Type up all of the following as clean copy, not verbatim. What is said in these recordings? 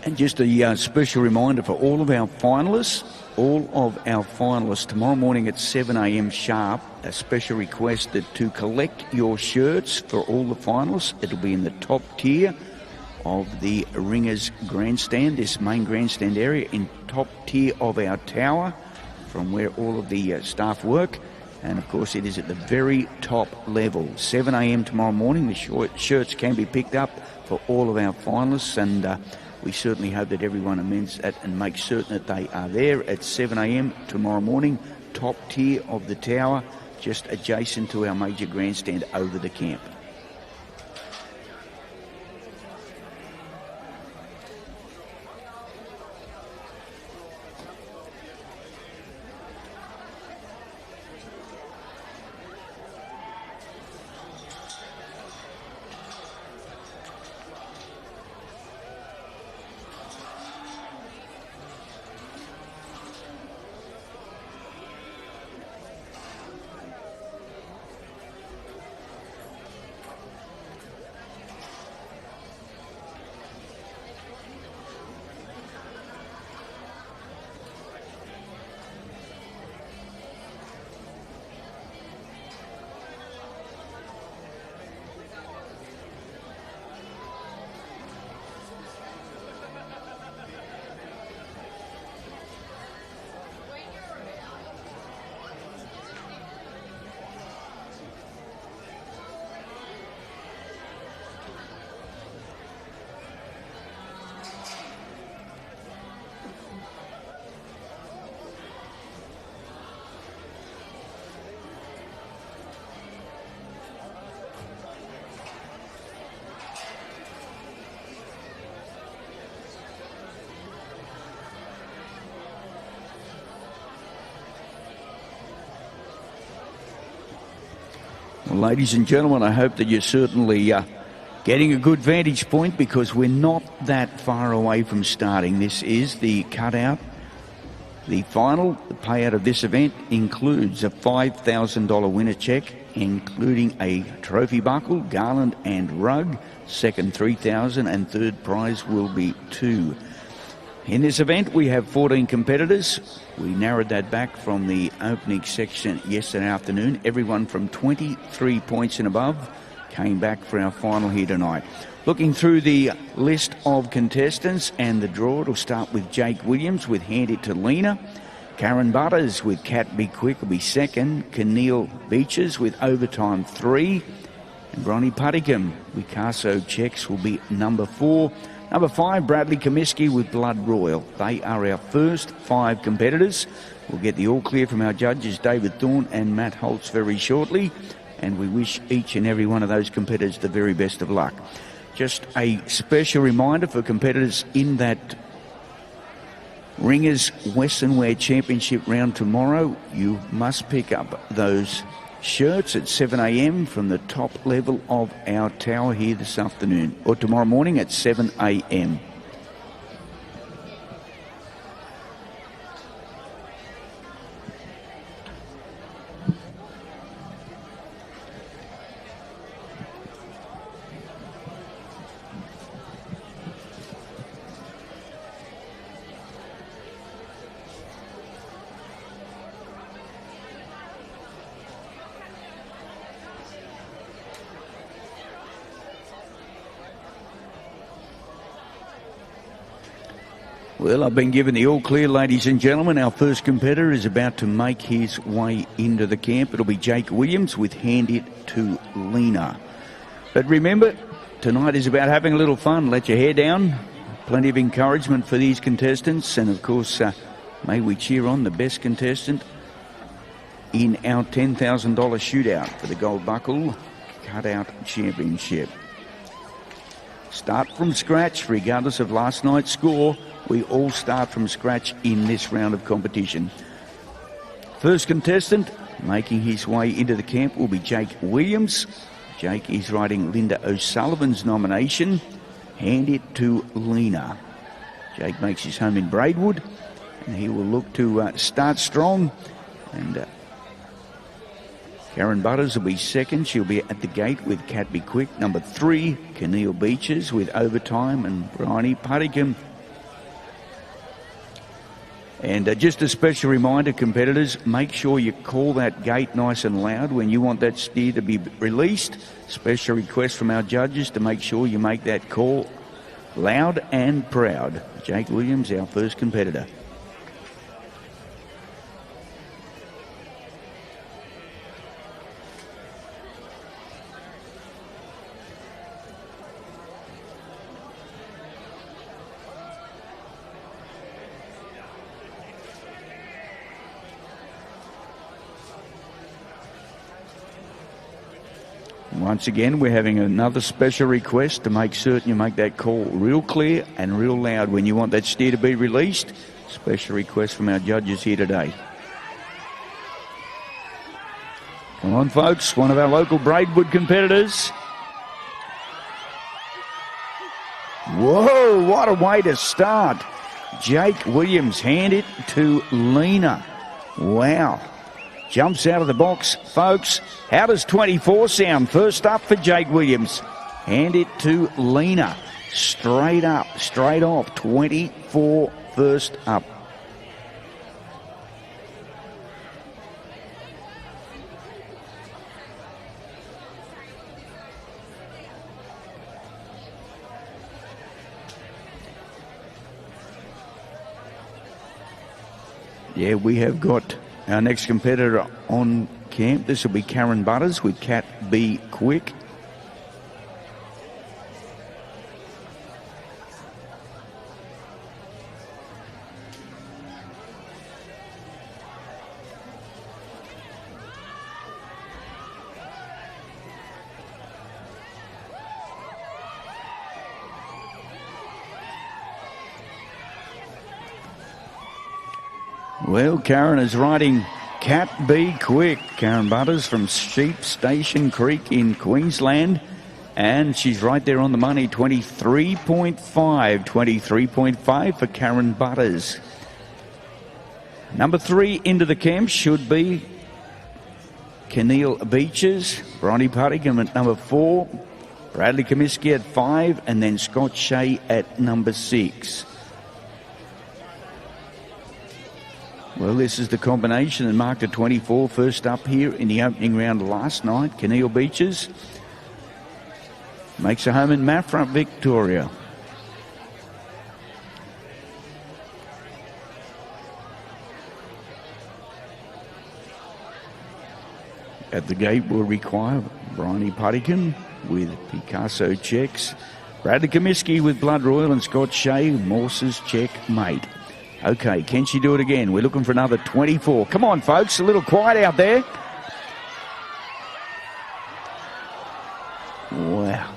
And just a special reminder for all of our finalists, tomorrow morning at 7 a.m. sharp, a special request to collect your shirts for all the finalists. It'll be in the top tier of the Ringers grandstand, this main grandstand area, in top tier of our tower from where all of the staff work. And of course it is at the very top level. 7 a.m. tomorrow morning, the shirts can be picked up for all of our finalists, and we certainly hope that everyone amends that and makes certain that they are there at 7 a.m. tomorrow morning, top tier of the tower, just adjacent to our major grandstand over the camp. Well, ladies and gentlemen, I hope that you're certainly getting a good vantage point, because we're not that far away from starting. This is the cutout. The final, the payout of this event includes a $5,000 winner check, including a trophy buckle, garland and rug. Second, $3,000, and third prize will be $2,000. In this event, we have 14 competitors. We narrowed that back from the opening section yesterday afternoon. Everyone from 23 points and above came back for our final here tonight. Looking through the list of contestants and the draw, it'll start with Jake Williams with Hand It to Lena. Karen Butters with Cat Be Quick will be second. Keneal Beaches with Overtime 3. And Bronnie Putticum with Caso Checks will be number 4. Number 5, Bradley Comiskey with Blood Royal. They are our first 5 competitors. We'll get the all clear from our judges, David Thorne and Matt Holtz, very shortly. And we wish each and every one of those competitors the very best of luck. Just a special reminder for competitors in that Ringers Western Wear Championship round tomorrow, you must pick up those shirts at 7 a.m. from the top level of our tower here this afternoon, or tomorrow morning at 7 a.m. Well, I've been given the all clear, ladies and gentlemen. Our first competitor is about to make his way into the camp. It'll be Jake Williams with Hand It to Lena. But remember, tonight is about having a little fun. Let your hair down. Plenty of encouragement for these contestants. And of course, may we cheer on the best contestant in our $10,000 shootout for the Gold Buckle Cutout Championship. Start from scratch, regardless of last night's score. We all start from scratch in this round of competition. First contestant making his way into the camp will be Jake Williams. Jake is riding Linda O'Sullivan's nomination, Hand It to Lena. Jake makes his home in Braidwood, and he will look to start strong. And Karen Butters will be second. She'll be at the gate with Cat Be Quick. Number 3, Keneal Beaches with Overtime, and Bronnie Putticum And just a special reminder, competitors, make sure you call that gate nice and loud when you want that steer to be released. Special request from our judges to make sure you make that call loud and proud. Jake Williams, our first competitor. Once again, we're having another special request to make certain you make that call real clear and real loud when you want that steer to be released. Special request from our judges here today. Come on, folks, one of our local Braidwood competitors. Whoa, what a way to start. Jake Williams, hand it to Lena. Wow. Jumps out of the box, folks. How does 24 sound? First up for Jake Williams. Hand it to Lena. Straight up, straight off. 24 first up. Yeah, we have got our next competitor on camp. This will be Karen Butters with Cat Be Quick. Well, Karen is riding Cat Be Quick. Karen Butters from Sheep Station Creek in Queensland. And she's right there on the money, 23.5. 23.5 for Karen Butters. Number 3 into the camp should be Keneal Beaches. Bronny Puttigan at number 4. Bradley Comiskey at 5. And then Scott Shea at number 6. Well, this is the combination and marked a 24 first up here in the opening round last night. Keneal Beaches makes a home in Maffra, Victoria. At the gate will require Bronny Puttigan with Picasso checks. Bradley Comiskey with Blood Royal and Scott Shea, Morse's checkmate. Okay, can she do it again? We're looking for another 24. Come on, folks, a little quiet out there. Wow.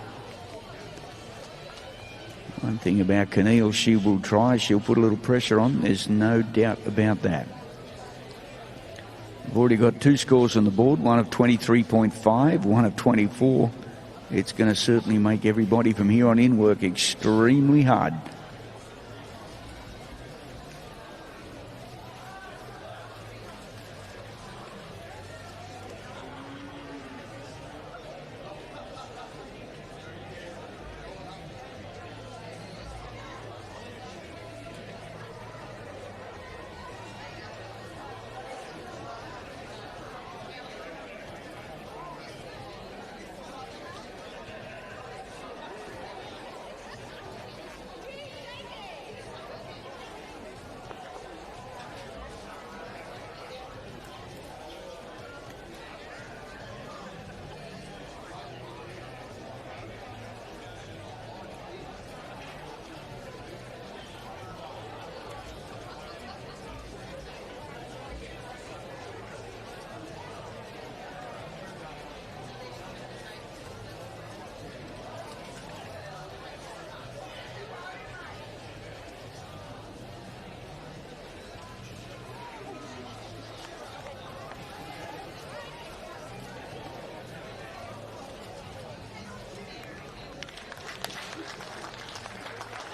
One thing about Keneal, she will try. She'll put a little pressure on. There's no doubt about that. We've already got 2 scores on the board, one of 23.5, one of 24. It's going to certainly make everybody from here on in work extremely hard.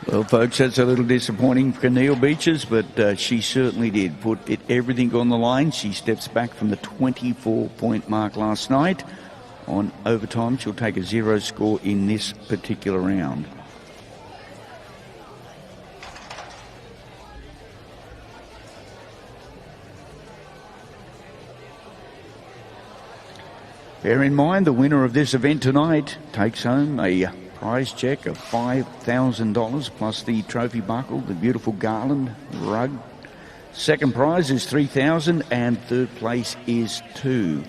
Well, folks, that's a little disappointing for Keneal Beaches, but she certainly did put everything on the line. She steps back from the 24-point mark last night. On overtime, she'll take a 0 score in this particular round. Bear in mind, the winner of this event tonight takes home a prize check of $5,000 plus the trophy buckle, the beautiful garland, rug. Second prize is $3,000 and third place is $2,000.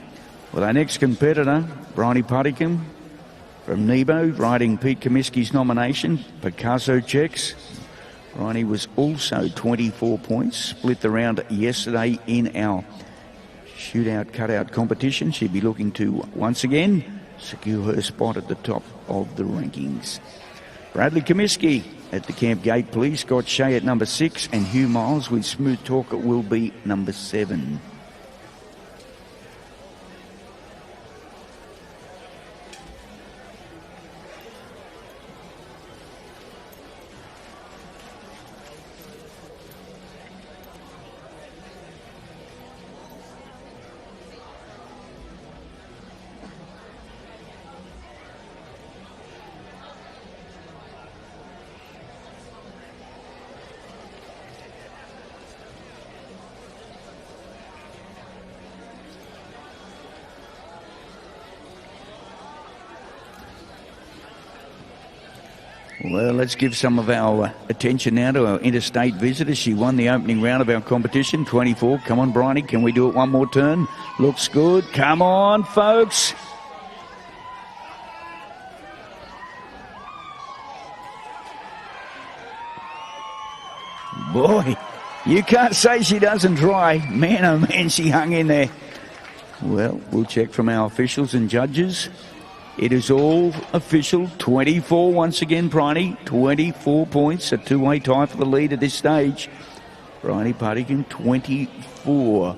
Well, our next competitor, Bryony Puttigan from Nebo, riding Pete Comiskey's nomination, Picasso checks. Bryony was also 24 points, split the round yesterday in our shootout cutout competition. She'd be looking to once again secure her spot at the top of the rankings. Bradley Comiskey at the camp gate, please. Scott Shea at number 6 and Hugh Miles with Smooth Talker will be number 7. Well, let's give some of our attention now to our interstate visitor. She won the opening round of our competition, 24. Come on, Bryony, can we do it one more turn? Looks good. Come on, folks. Boy, you can't say she doesn't try. Man, oh man, she hung in there. Well, we'll check from our officials and judges. It is all official. 24 once again, Bryony. 24 points. A two-way tie for the lead at this stage. Bryony Puttigan, 24.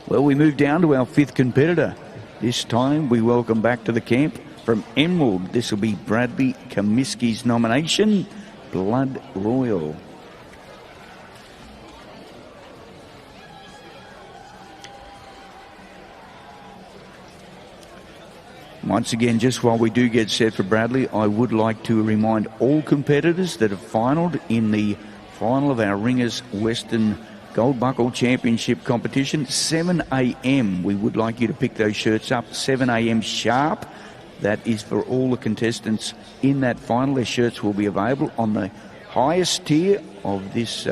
Well, we move down to our 5th competitor. This time we welcome back to the camp from Emerald. This will be Bradley Comiskey's nomination, Blood Royal. Once again, just while we do get set for Bradley, I would like to remind all competitors that have finaled in the final of our Ringers Western Gold Buckle Championship competition, 7 a.m. We would like you to pick those shirts up, 7 a.m. sharp. That is for all the contestants in that final. Their shirts will be available on the highest tier of this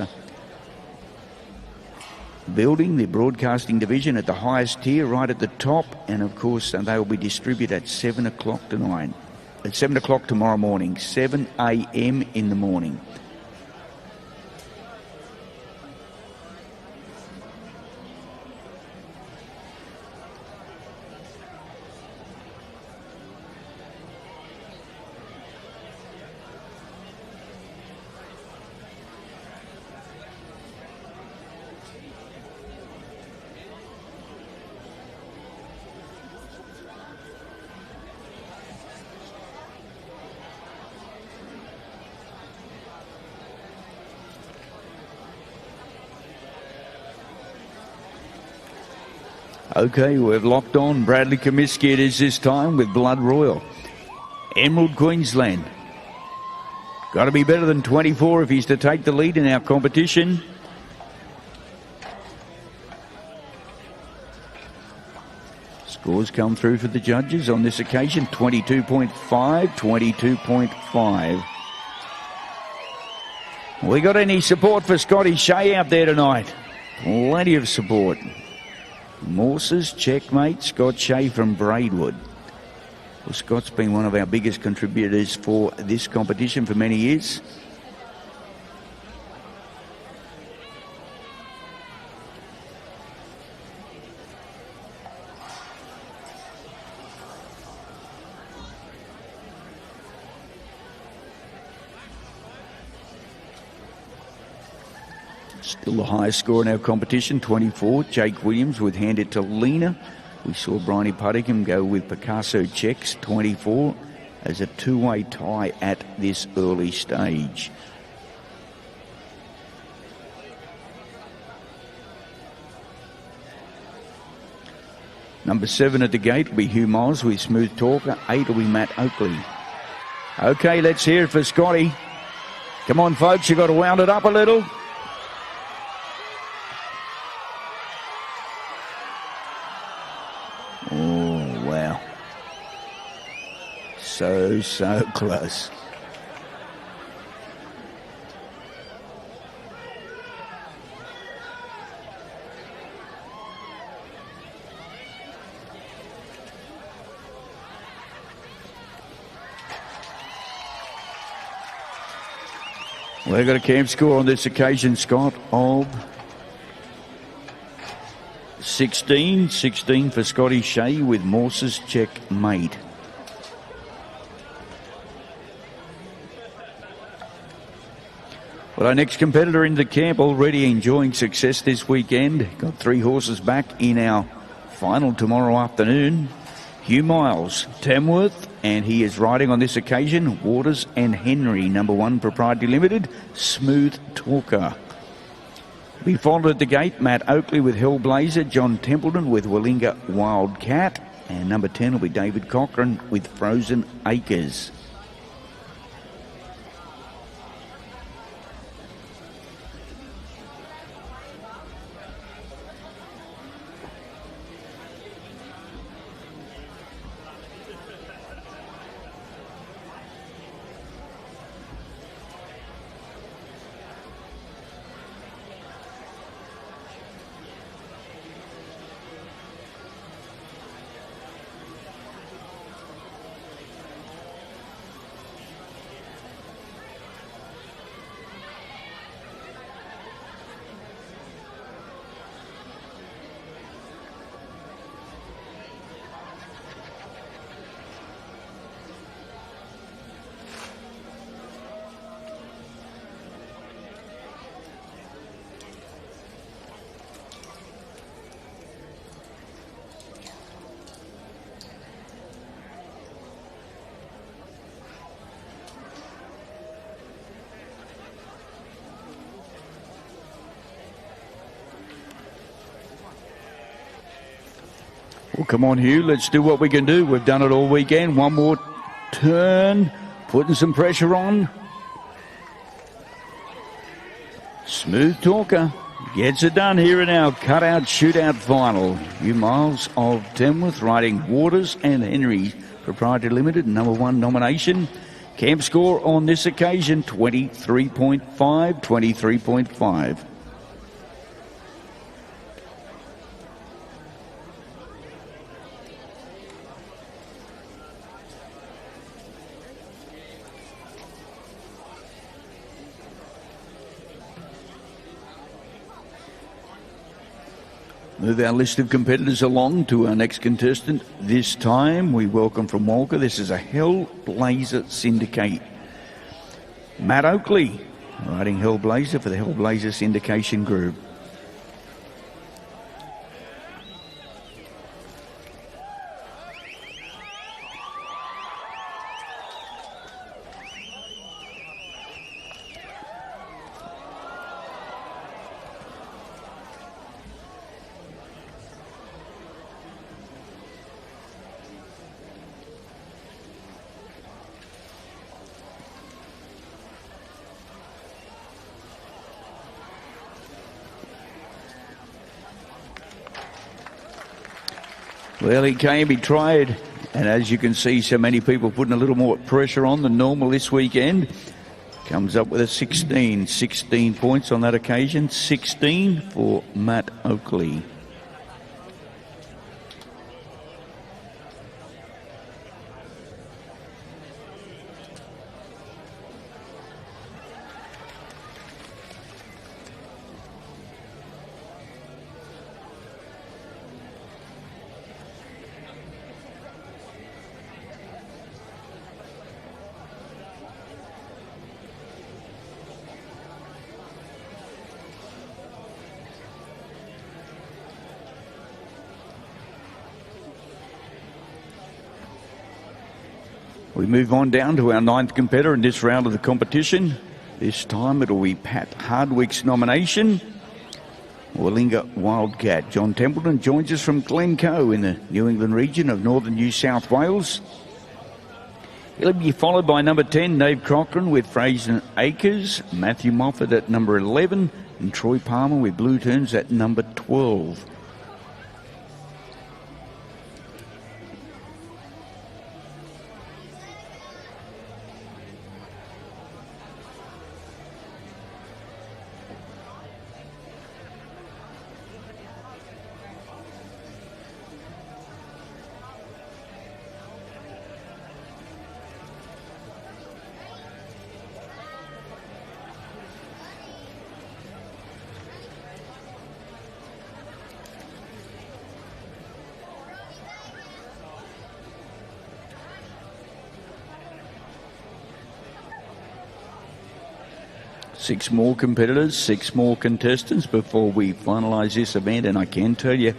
building, the broadcasting division at the highest tier, right at the top, and of course they will be distributed at 7 o'clock tonight. At 7 o'clock tomorrow morning, 7 a.m. in the morning. Okay, we've locked on Bradley Comiskey. It is this time with Blood Royal. Emerald, Queensland. Got to be better than 24 if he's to take the lead in our competition. Scores come through for the judges on this occasion, 22.5, 22.5. We got any support for Scotty Shea out there tonight? Plenty of support. Morse's checkmate, Scott Shea from Braidwood. Well, Scott's been one of our biggest contributors for this competition for many years. Still the highest score in our competition, 24. Jake Williams would hand it to Lena. We saw Bryony Puttigan go with Picasso checks, 24, as a two-way tie at this early stage. Number 7 at the gate will be Hugh Miles with Smooth Talker. 8 will be Matt Oakley. Okay, let's hear it for Scotty. Come on, folks, you've got to wound it up a little. So close. We've got a camp score on this occasion, Scott, of 16. 16 for Scotty Shea with Morse's checkmate. Well, our next competitor in the camp already enjoying success this weekend. Got 3 horses back in our final tomorrow afternoon. Hugh Miles, Tamworth, and he is riding on this occasion Waters and Henry, number 1 Proprietary Limited, Smooth Talker. We followed at the gate Matt Oakley with Hellblazer, John Templeton with Willinga Wildcat, and number 10 will be David Cochran with Frozen Acres. Well, come on, Hugh. Let's do what we can do. We've done it all weekend. One more turn. Putting some pressure on. Smooth Talker gets it done here in our Cutout Shootout final. Hugh Miles of Tamworth riding Waters and Henry Proprietary Limited, number 1 nomination. Camp score on this occasion, 23.5, 23.5. Move our list of competitors along to our next contestant. This time we welcome from Walker. This is a Hellblazer Syndicate. Matt Oakley riding Hellblazer for the Hellblazer Syndication Group. Well, he came, he tried, and as you can see, so many people putting a little more pressure on than normal this weekend. Comes up with a 16 points on that occasion, 16 for Matt Oakley. We move on down to our 9th competitor in this round of the competition. This time it'll be Pat Hardwick's nomination. Willinga Wildcat. John Templeton joins us from Glencoe in the New England region of northern New South Wales. He'll be followed by number 10, Dave Cochran with Frozen Acres, Matthew Moffat at number 11, and Troy Palmer with Blue Turns at number 12. 6 more competitors, 6 more contestants before we finalise this event. And I can tell you,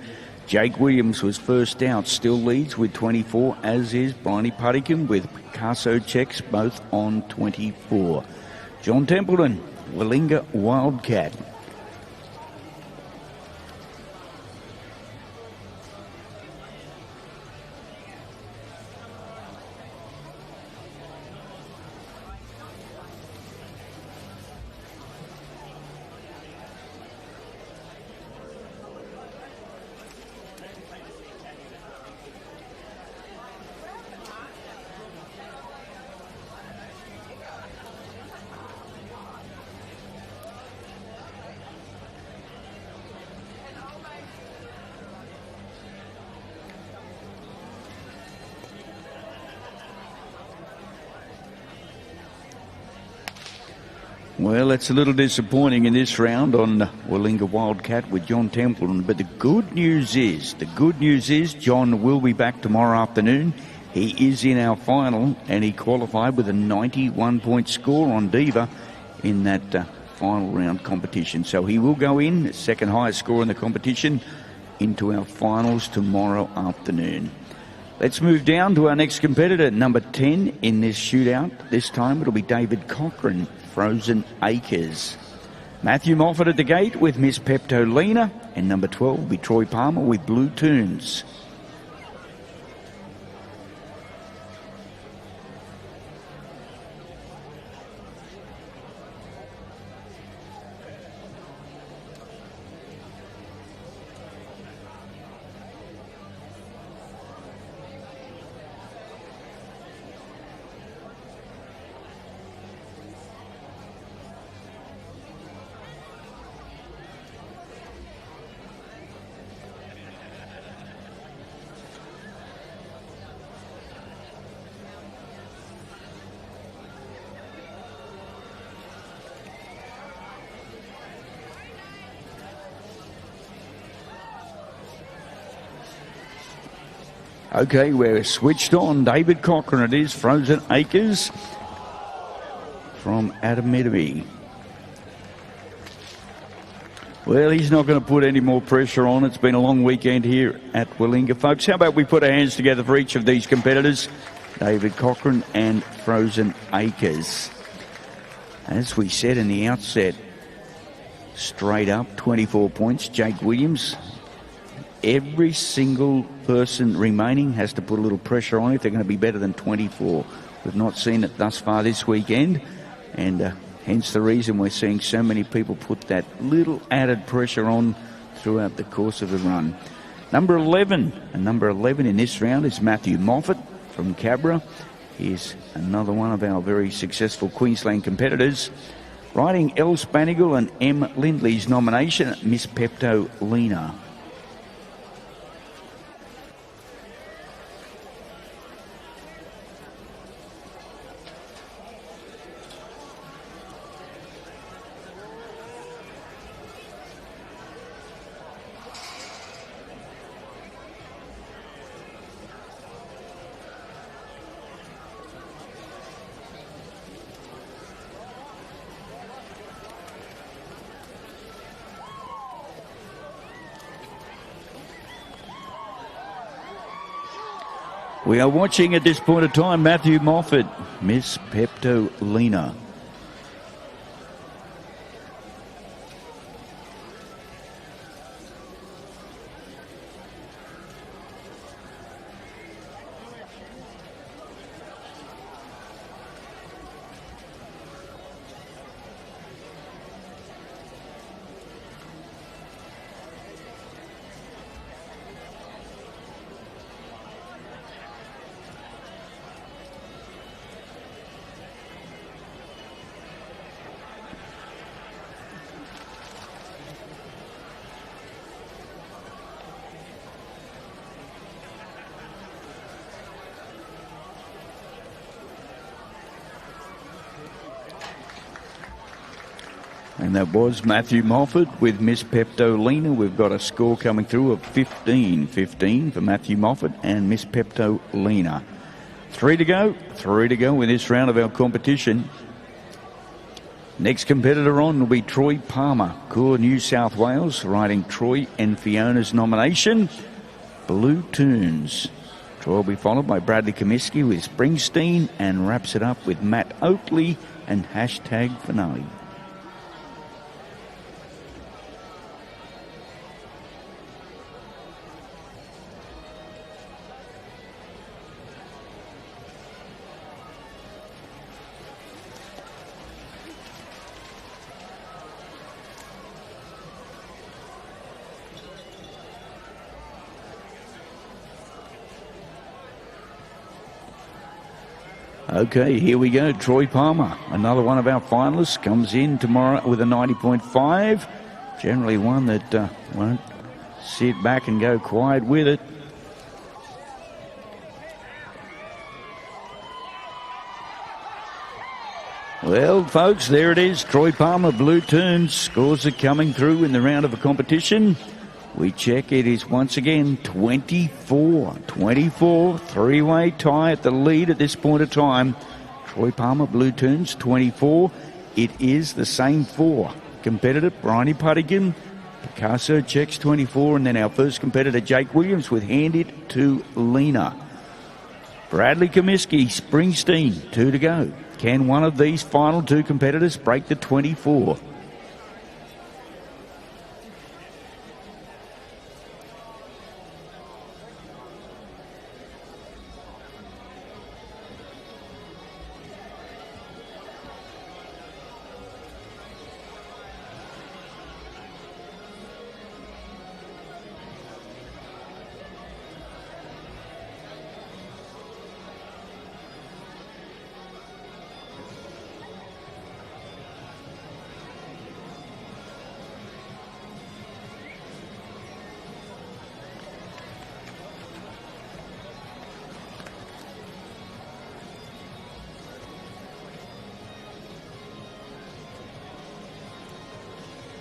Jake Williams was first out, still leads with 24, as is Bryony Puttigan with Picasso checks, both on 24. John Templeton, Willinga Wildcat. Well, it's a little disappointing in this round on Willinga Wildcat with John Templeton. But the good news is John will be back tomorrow afternoon. He is in our final, and he qualified with a 91-point score on Diva in that final round competition. So he will go in, second highest score in the competition, into our finals tomorrow afternoon. Let's move down to our next competitor, number 10 in this shootout. This time it'll be David Cochran, Frozen Acres. Matthew Moffat at the gate with Miss Peptolina, and number 12 will be Troy Palmer with Blue Tunes. Okay, we're switched on. David Cochran it is, Frozen Acres from Adamidemy. Well, he's not going to put any more pressure on. It's been a long weekend here at Willinga, folks. How about we put our hands together for each of these competitors, David Cochran and Frozen Acres. As we said in the outset, straight up, 24 points, Jake Williams. Every single person remaining has to put a little pressure on if they're going to be better than 24. We've not seen it thus far this weekend, and hence the reason we're seeing so many people put that little added pressure on throughout the course of the run. Number 11 in this round is Matthew Moffat from Cabra. He's another one of our very successful Queensland competitors. Riding Elle Spanigal and M. Lindley's nomination, Miss Peptolina. We are watching at this point of time Matthew Moffat, Miss Peptolina. And that was Matthew Moffat with Miss Peptolina. We've got a score coming through of 15-15 for Matthew Moffat and Miss Peptolina. Three to go in this round of our competition. Next competitor on will be Troy Palmer, Core New South Wales, riding Troy and Fiona's nomination, Blue Tunes. Troy will be followed by Bradley Comiskey with Springsteen and wraps it up with Matt Oakley and Hashtag Finale. Okay, here we go. Troy Palmer, another one of our finalists, comes in tomorrow with a 90.5. Generally one that won't sit back and go quiet with it. Well, folks, there it is. Troy Palmer, Blue Tunes. Scores are coming through in the round of a competition. We check, it is once again 24, three-way tie at the lead at this point of time. Troy Palmer, Blue Tunes, 24. It is the same four. Competitor, Bryony Puttigan, Picasso checks 24, and then our first competitor, Jake Williams, with Hand It to Lena. Bradley Comiskey, Springsteen, 2 to go. Can one of these final two competitors break the 24?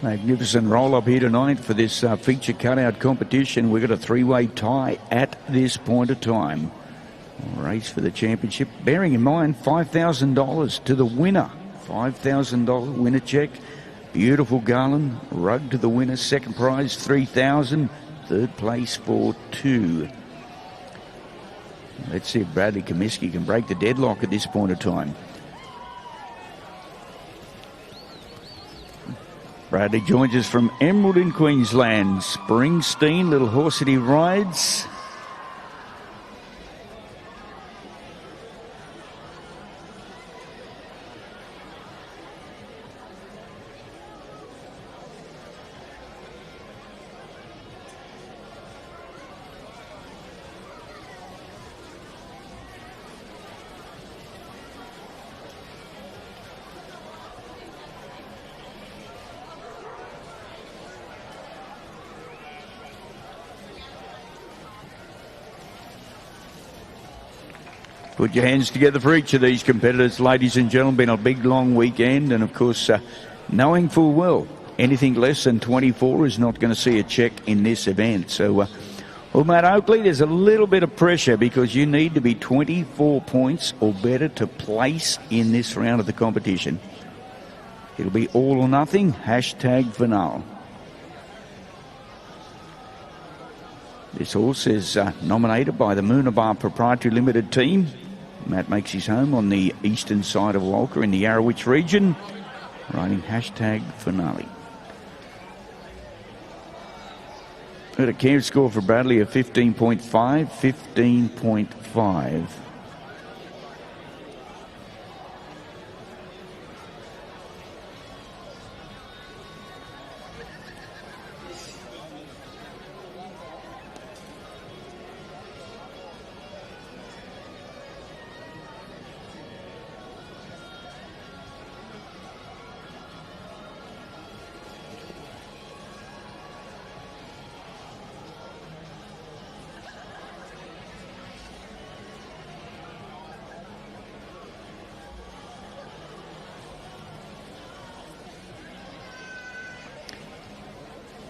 Magnificent roll-up here tonight for this feature cutout competition. We've got a three-way tie at this point of time. Race for the championship. Bearing in mind, $5,000 to the winner. $5,000 winner check. Beautiful garland. Rug to the winner. Second prize, $3,000. Third place for $2,000. Let's see if Bradley Comiskey can break the deadlock at this point of time. Bradley joins us from Emerald in Queensland. Springsteen, little horse that he rides. Put your hands together for each of these competitors, ladies and gentlemen. Been a big, long weekend, and of course, knowing full well anything less than 24 is not going to see a check in this event. So, well, Matt Oakley, there's a little bit of pressure because you need to be 24 points or better to place in this round of the competition. It'll be all or nothing. Hashtag Finale. This horse is nominated by the Moonabar Proprietary Limited team. Matt makes his home on the eastern side of Walker in the Yarrowitch region, riding Hashtag Finale. Got a care score for Bradley of 15.5, 15.5.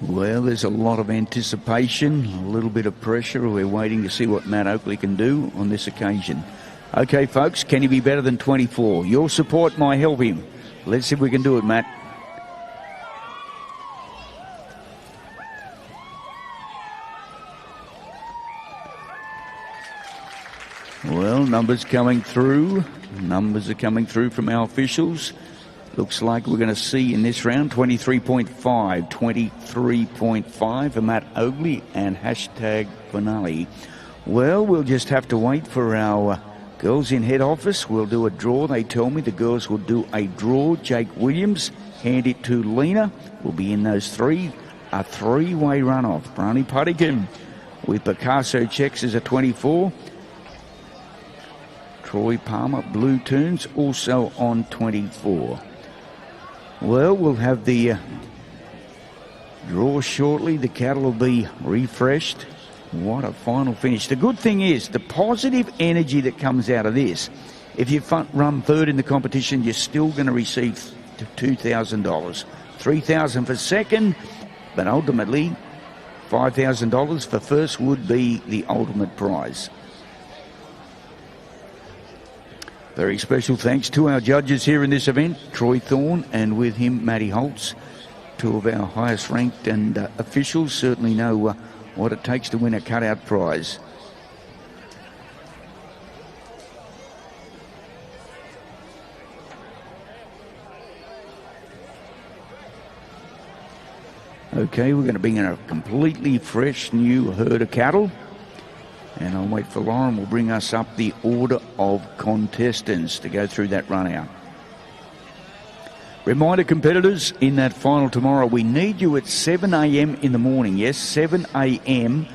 Well, there's a lot of anticipation, a little bit of pressure. We're waiting to see what Matt Oakley can do on this occasion. Okay, folks, can he be better than 24? Your support might help him. Let's see if we can do it, Matt. Well, numbers coming through. Numbers are coming through from our officials. Looks like we're going to see in this round 23.5, 23.5 for Matt Oakley and hashtag finale. Well, we'll just have to wait for our girls in head office. We'll do a draw. They tell me the girls will do a draw. Jake Williams, hand it to Lena. We'll be in those three. A three-way runoff. Bryony Puttigan with Picasso checks as a 24. Troy Palmer, Blue Tunes, also on 24. Well, we'll have the draw shortly. The cattle will be refreshed. What a final finish. The good thing is the positive energy that comes out of this. If you run third in the competition, you're still going to receive $2,000. $3,000 for second, but ultimately $5,000 for first would be the ultimate prize. Very special thanks to our judges here in this event, Troy Thorne and with him Matty Holtz, two of our highest ranked and officials certainly know what it takes to win a cutout prize. Okay, we're going to bring in a completely fresh new herd of cattle. And I'll wait for Lauren. Will bring us up the order of contestants to go through that run out. Reminder, competitors, in that final tomorrow, we need you at 7 a.m. in the morning. Yes, 7 a.m.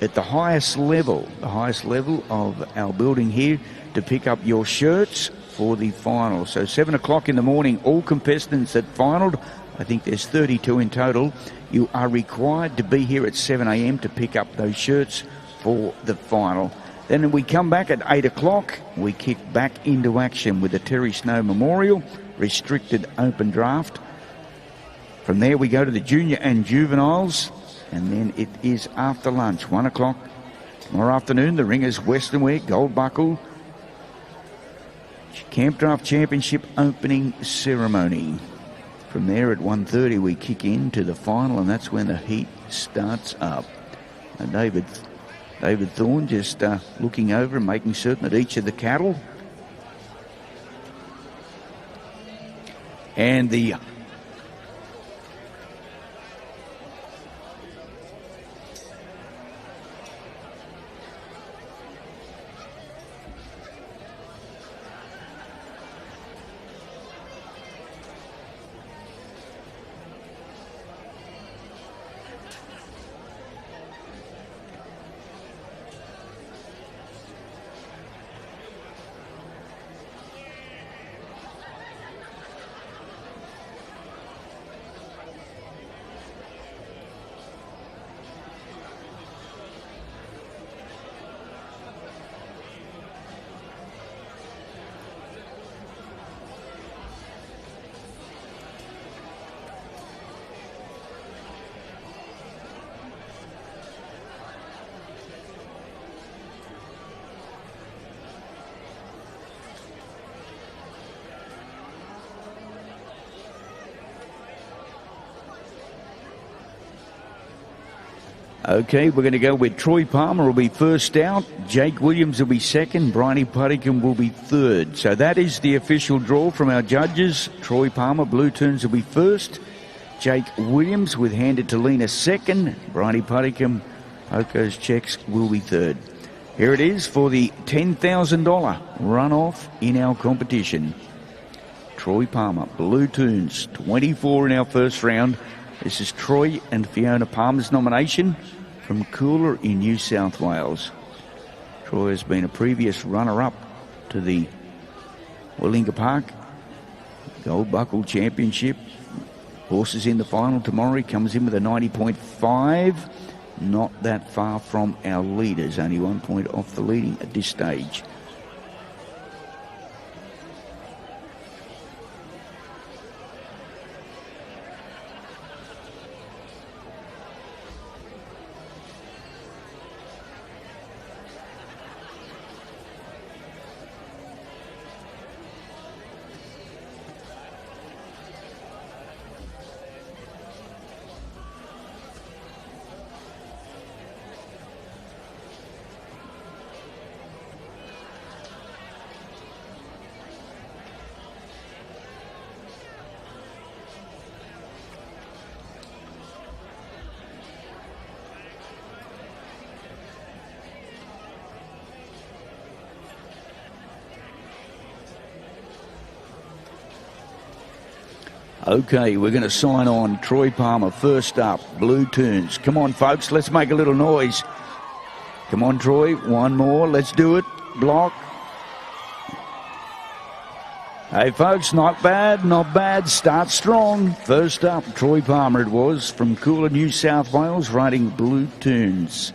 at the highest level of our building here to pick up your shirts for the final. So 7 o'clock in the morning, all contestants that finaled, I think there's 32 in total, you are required to be here at 7 a.m. to pick up those shirts for the final. Then we come back at 8 o'clock. We kick back into action with the Terry Snow Memorial Restricted Open Draft. From there we go to the junior and juveniles, and then it is after lunch, 1 o'clock tomorrow afternoon, the Ringers Western Wear Gold Buckle CAMPDRAFT Championship opening ceremony. From there at 1:30 we kick into the final, and that's when the heat starts up. And David Thorne just looking over and making certain that each of the cattle and the Okay, we're going to go with Troy Palmer will be first out. Jake Williams will be second. Bryony Puttigan will be third. So that is the official draw from our judges. Troy Palmer, Blue Tunes, will be first. Jake Williams with handed to Lena second. Bryony Puttigan, Poco's checks, will be third. Here it is for the $10,000 runoff in our competition. Troy Palmer, Blue Tunes, 24 in our first round. This is Troy and Fiona Palmer's nomination from Cooler in New South Wales. Troy has been a previous runner-up to the Willinga Park Gold Buckle Championship. Horses in the final tomorrow. He comes in with a 90.5. Not that far from our leaders. Only 1 point off the leading at this stage. Okay, we're going to sign on Troy Palmer first up, Blue Tunes. Come on, folks, let's make a little noise. Come on, Troy, one more, let's do it. Block. Hey, folks, not bad, not bad. Start strong. First up, Troy Palmer it was from Cooler, New South Wales, riding Blue Tunes.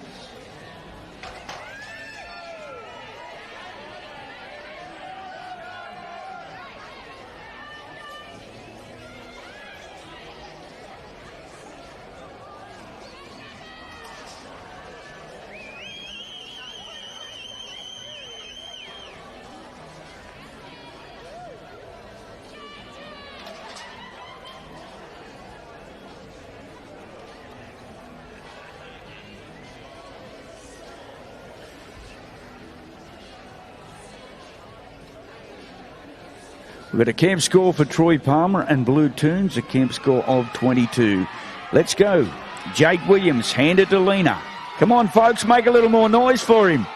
We've got a camp score for Troy Palmer and Blue Tunes, a camp score of 22. Let's go. Jake Williams, hand it to Lena. Come on, folks, make a little more noise for him.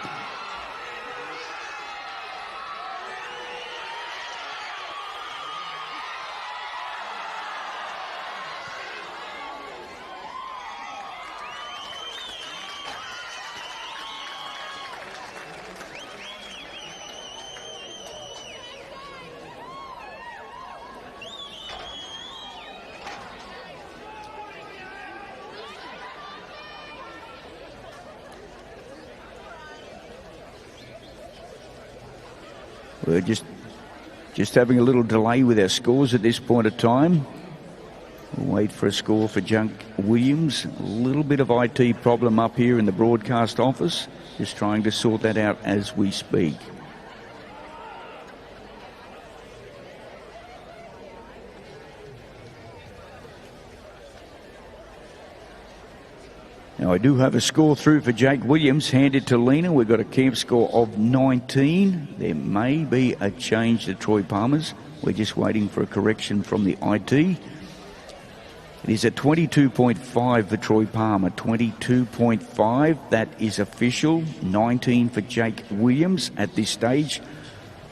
We're just having a little delay with our scores at this point of time. We'll wait for a score for Jake Williams. A little bit of IT problem up here in the broadcast office. Just trying to sort that out as we speak. Now, I do have a score through for Jake Williams, handed to Lena. We've got a camp score of 19. There may be a change to Troy Palmer's. We're just waiting for a correction from the IT. It is a 22.5 for Troy Palmer, 22.5. That is official. 19 for Jake Williams at this stage.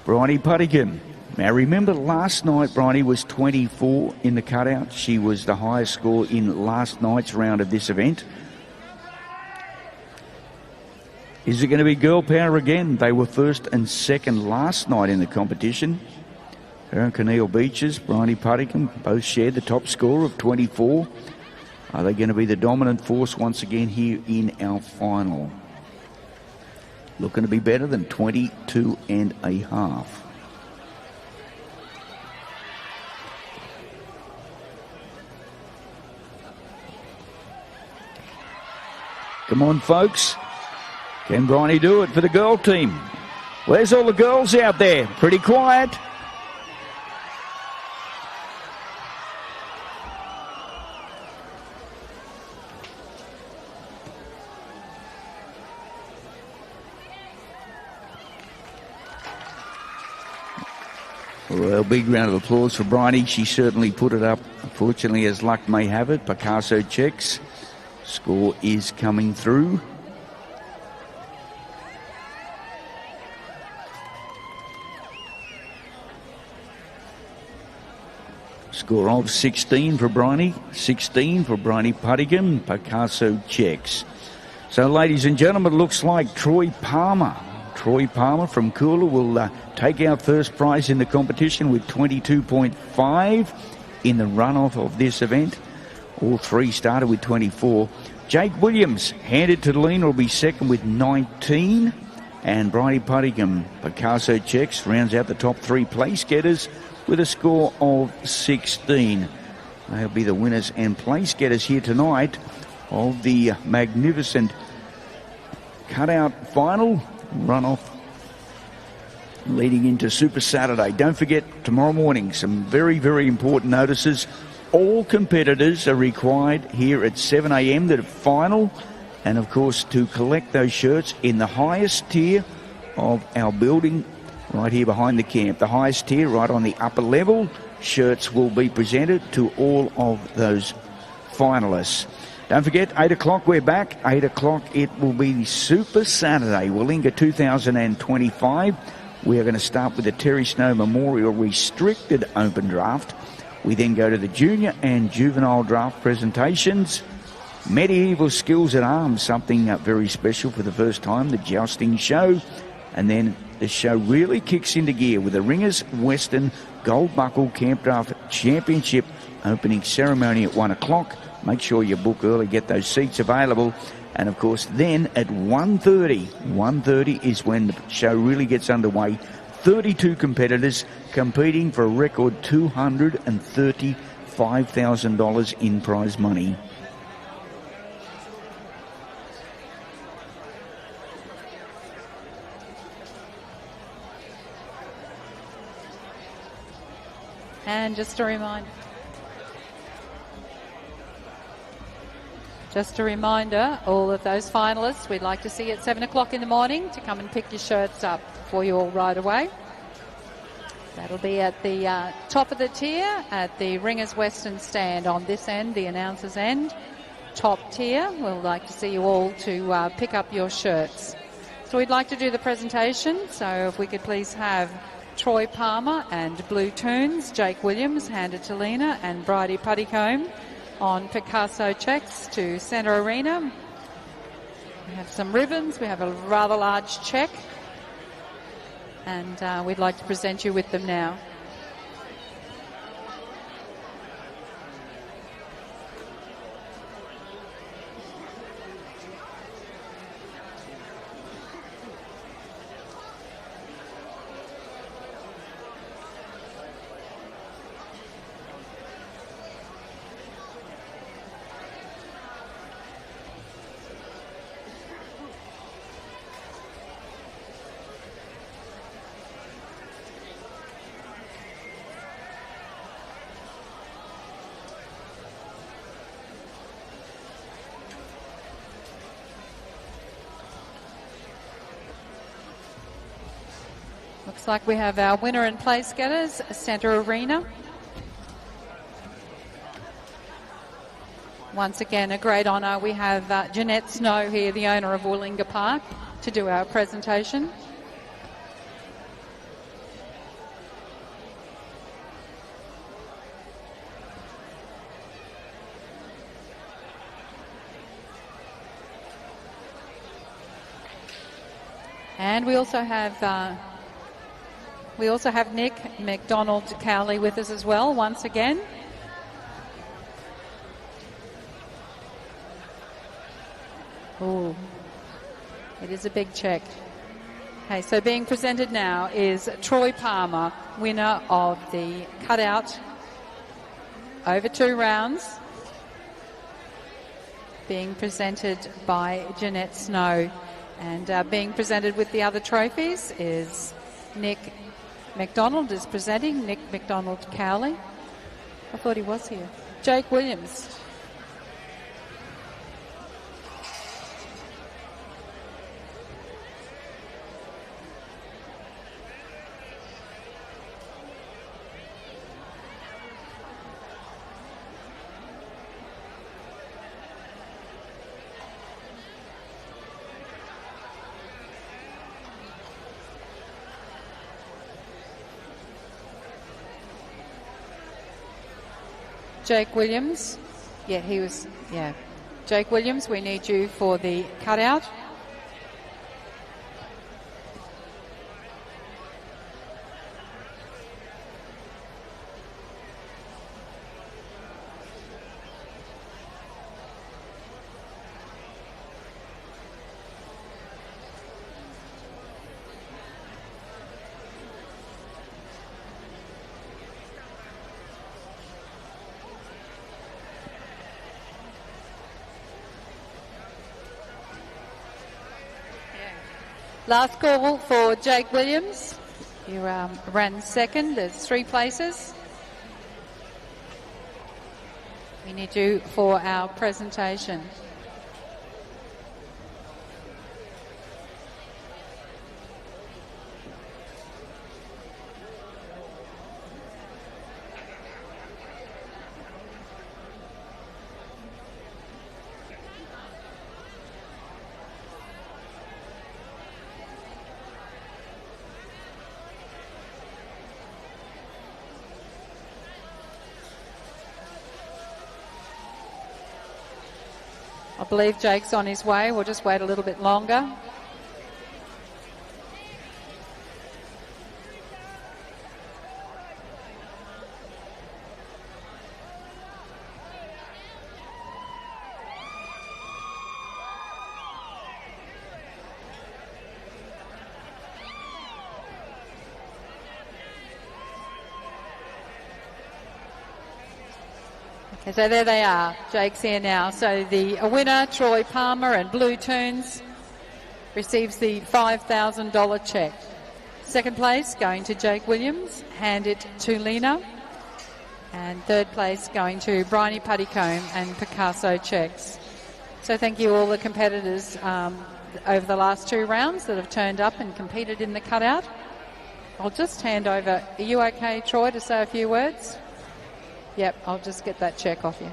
Bryony Puttigan. Now, remember last night, Bryony was 24 in the cutout. She was the highest score in last night's round of this event. Is it going to be girl power again? They were first and second last night in the competition. Her and Keneal Beaches, Bryony Puttigan, both shared the top score of 24. Are they going to be the dominant force once again here in our final? Looking to be better than 22 and a half. Come on, folks. Can Bryony do it for the girl team? Where's all the girls out there? Pretty quiet. Well, big round of applause for Bryony. She certainly put it up. Unfortunately, as luck may have it, Picasso checks. Score is coming through. Score of 16 for Bryony, 16 for Bryony Puttigan. Picasso checks. So, ladies and gentlemen, it looks like Troy Palmer from Cooler will take our first prize in the competition with 22.5 in the runoff of this event. All three started with 24. Jake Williams, handed to Lena, will be second with 19. And Bryony Puttigan, Picasso checks, rounds out the top three place getters with a score of 16. They'll be the winners and place getters here tonight of the magnificent cutout final runoff leading into Super Saturday. Don't forget, tomorrow morning, some very, very important notices. All competitors are required here at 7 a.m. the final, and of course to collect those shirts in the highest tier of our building right here behind the camp. The highest tier right on the upper level. Shirts will be presented to all of those finalists. Don't forget, 8 o'clock we're back. 8 o'clock it will be Super Saturday, Willinga 2025. We are going to start with the Terry Snow Memorial Restricted Open Draft. We then go to the junior and juvenile draft presentations. Medieval Skills at Arms, something very special for the first time, the jousting show. And then the show really kicks into gear with the Ringers Western Gold Buckle CAMPDRAFT Championship opening ceremony at 1 o'clock. Make sure you book early, get those seats available. And, of course, then at 1:30 is when the show really gets underway. 32 competitors competing for a record $235,000 in prize money. And just a reminder, all of those finalists, we'd like to see you at 7 o'clock in the morning to come and pick your shirts up for you all right away. That'll be at the top of the tier at the Ringers Western stand on this end, the announcer's end. Top tier, we'd like to see you all to pick up your shirts. So we'd like to do the presentation, so if we could please have Troy Palmer and Blue Tunes, Jake Williams, hand it to Lena, and Bridie Puttycombe on Picasso checks to Centre Arena. We have some ribbons, we have a rather large check, and we'd like to present you with them now. Looks like we have our winner and place getters, Centre Arena. Once again, a great honour. We have Jeanette Snow here, the owner of Wollonga Park, to do our presentation. And we also have Nick McDonald Cowley with us as well, once again. Ooh, it is a big check. Okay, so being presented now is Troy Palmer, winner of the Cutout over 2 rounds, being presented by Jeanette Snow. And being presented with the other trophies is Nick McDonald is presenting, Nick McDonald Cowley. I thought he was here. Jake Williams. Jake Williams. Jake Williams, we need you for the cutout. Last call for Jake Williams. You ran second. There's 3 places. We need you for our presentation. I believe Jake's on his way. We'll just wait a little bit longer. Okay, so there they are. Jake's here now. So the winner, Troy Palmer and Blue Tunes, receives the $5,000 cheque. Second place going to Jake Williams, hand it to Lena. And third place going to Bryony Puttycombe and Picasso cheques. So thank you all the competitors over the last 2 rounds that have turned up and competed in the cutout. I'll just hand over. Are you okay, Troy, to say a few words? Yep, I'll just get that check off you.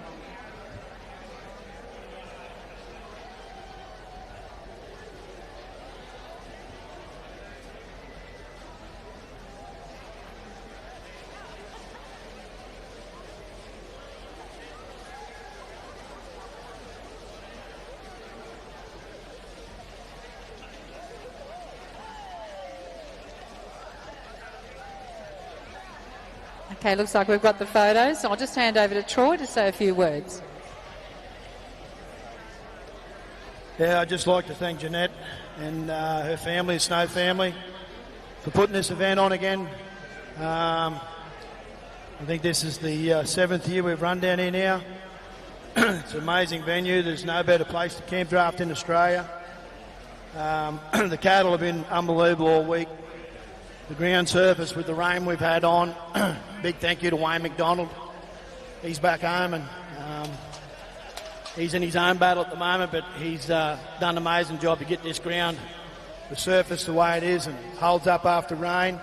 Okay, looks like we've got the photos. So I'll just hand over to Troy to say a few words. Yeah, I'd just like to thank Jeanette and her family, the Snow family, for putting this event on again. I think this is the 7th year we've run down here now. It's an amazing venue. There's no better place to camp draft in Australia. The cattle have been unbelievable all week. The ground surface with the rain we've had on. Big thank you to Wayne McDonald. He's back home and he's in his own battle at the moment, but he's done an amazing job to get this ground, the surface the way it is, and holds up after rain.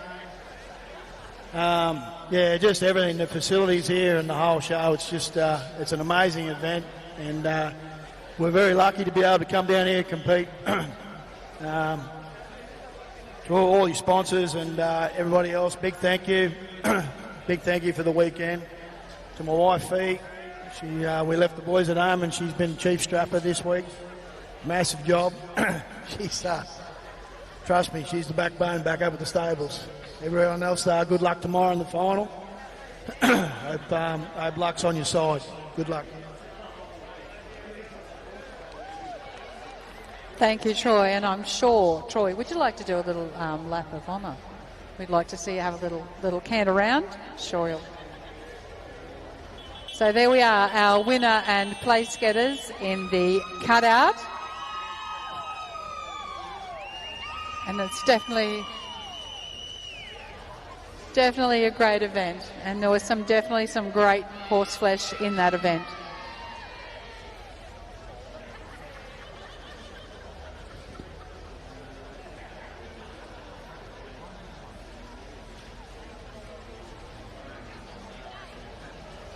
Yeah, just everything, the facilities here and the whole show. It's just it's an amazing event, and we're very lucky to be able to come down here and compete. To all your sponsors and everybody else, big thank you. Big thank you for the weekend. To my wife, Fee. We left the boys at home and she's been chief strapper this week. Massive job. She's, trust me, she's the backbone back up at the stables. Everyone else, good luck tomorrow in the final. Hope luck's on your side. Good luck. Thank you, Troy. And I'm sure, Troy, would you like to do a little lap of honour? We'd like to see you have a little cant around. Sure you'll. So there we are, our winner and place getters in the cutout. And it's definitely a great event. And there was definitely some great horse flesh in that event.